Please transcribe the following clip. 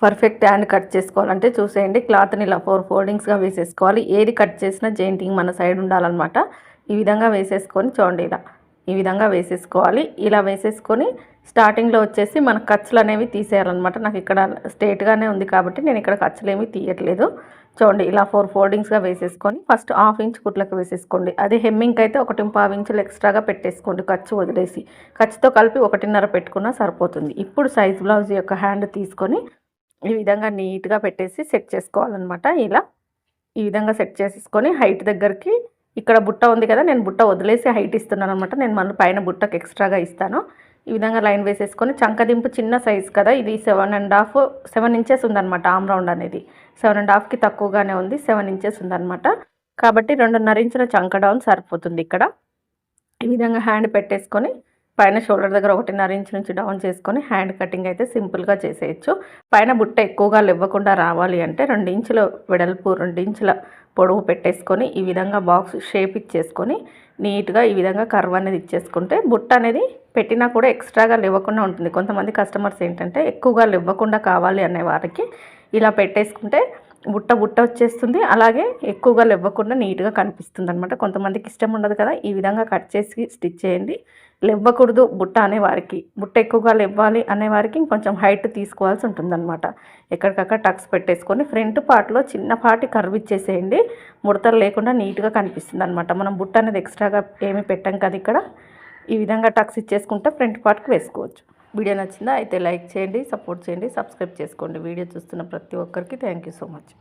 Perfect hand cut చేసుకోవాలంటే చూసేయండి, క్లాత్ని ఇలా 4 ఫోల్డింగ్స్గా వేసేసుకోవాలి. ఏది కట్ చేసినా జెయింటింగ్ మన సైడ్ ఉండాలన్నమాట. ఈ విధంగా వేసేసుకొని చూడండి, ఇలా ఈ విధంగా వేసేసుకోవాలి. ఇలా వేసేసుకొని స్టార్టింగ్లో వచ్చేసి మన ఖర్చులు అనేవి తీసేయాలన్నమాట. నాకు ఇక్కడ స్ట్రేట్గానే ఉంది కాబట్టి నేను ఇక్కడ ఖర్చులు ఏమీ తీయట్లేదు. చూడండి, ఇలా 4 ఫోల్డింగ్స్గా వేసేసుకొని ఫస్ట్ హాఫ్ ఇంచ్ కుట్లకు వేసేసుకోండి. అదే హెమ్మింగ్కి అయితే 1.5 ఇంచులు ఎక్స్ట్రాగా పెట్టేసుకోండి, ఖర్చు వదిలేసి. ఖర్చుతో కలిపి 1.5 పెట్టుకున్నా సరిపోతుంది. ఇప్పుడు సైజ్ బ్లౌజ్ యొక్క హ్యాండ్ తీసుకొని ఈ విధంగా నీట్గా పెట్టేసి సెట్ చేసుకోవాలన్నమాట. ఇలా ఈ విధంగా సెట్ చేసేసుకొని హైట్ దగ్గరికి ఇక్కడ బుట్ట ఉంది కదా, నేను బుట్ట వదిలేసి హైట్ ఇస్తున్నాను అనమాట. నేను మళ్ళీ పైన బుట్టకు ఎక్స్ట్రాగా ఇస్తాను. ఈ విధంగా లైన్ వేసేసుకొని చంకదింపు చిన్న సైజ్ కదా, ఇది 7 ఇంచెస్ ఉందన్నమాట. ఆమ్ రౌండ్ అనేది 7.5కి తక్కువగానే ఉంది, 7 ఇంచెస్ ఉందన్నమాట. కాబట్టి 2.5 ఇంచుల చంక డౌన్ సరిపోతుంది. ఇక్కడ ఈ విధంగా హ్యాండ్ పెట్టేసుకొని పైన షోల్డర్ దగ్గర 1.5 ఇంచ్ నుంచి డౌన్ చేసుకొని హ్యాండ్ కటింగ్ అయితే సింపుల్గా చేసేయచ్చు. పైన బుట్ట ఎక్కువగా లేవ్వకుండా రావాలి అంటే 2 ఇంచుల వెడల్పు 2 ఇంచుల పొడవు పెట్టేసుకొని ఈ విధంగా బాక్స్ షేప్ ఇచ్చేసుకొని నీట్గా ఈ విధంగా కర్వ్ అనేది ఇచ్చేసుకుంటే బుట్ట అనేది పెట్టినా కూడా ఎక్స్ట్రాగా లేవకుండా ఉంటుంది. కొంతమంది కస్టమర్స్ ఏంటంటే ఎక్కువగా లేవ్వకుండా కావాలి అనే వారికి ఇలా పెట్టేసుకుంటే బుట్ట వచ్చేస్తుంది, అలాగే ఎక్కువగా లేవ్వకుండా నీట్గా కనిపిస్తుంది అనమాట. కొంతమందికి ఇష్టం ఉండదు కదా, ఈ విధంగా కట్ చేసి స్టిచ్ చేయండి. లేవ్వకూడదు బుట్ట అనే వారికి, బుట్ట ఎక్కువగా లేవ్వాలి అనే వారికి ఇంకొంచెం హైట్ తీసుకోవాల్సి ఉంటుందన్నమాట. ఎక్కడికక్కడ టక్స్ పెట్టేసుకొని ఫ్రంట్ పార్ట్లో చిన్నపాటి కర్వ్ ఇచ్చేసేయండి. ముడతలు లేకుండా నీట్గా కనిపిస్తుంది అనమాట. మనం బుట్ట అనేది ఎక్స్ట్రాగా ఏమీ పెట్టాం కదా ఇక్కడ. ఈ విధంగా టక్స్ ఇచ్చేసుకుంటే ఫ్రంట్ పార్ట్కి వేసుకోవచ్చు. వీడియో నచ్చిందా అయితే లైక్ చేయండి, సపోర్ట్ చేయండి, సబ్స్క్రైబ్ చేసుకోండి. వీడియో చూస్తున్న ప్రతి ఒక్కరికి థ్యాంక్ యూ సో మచ్.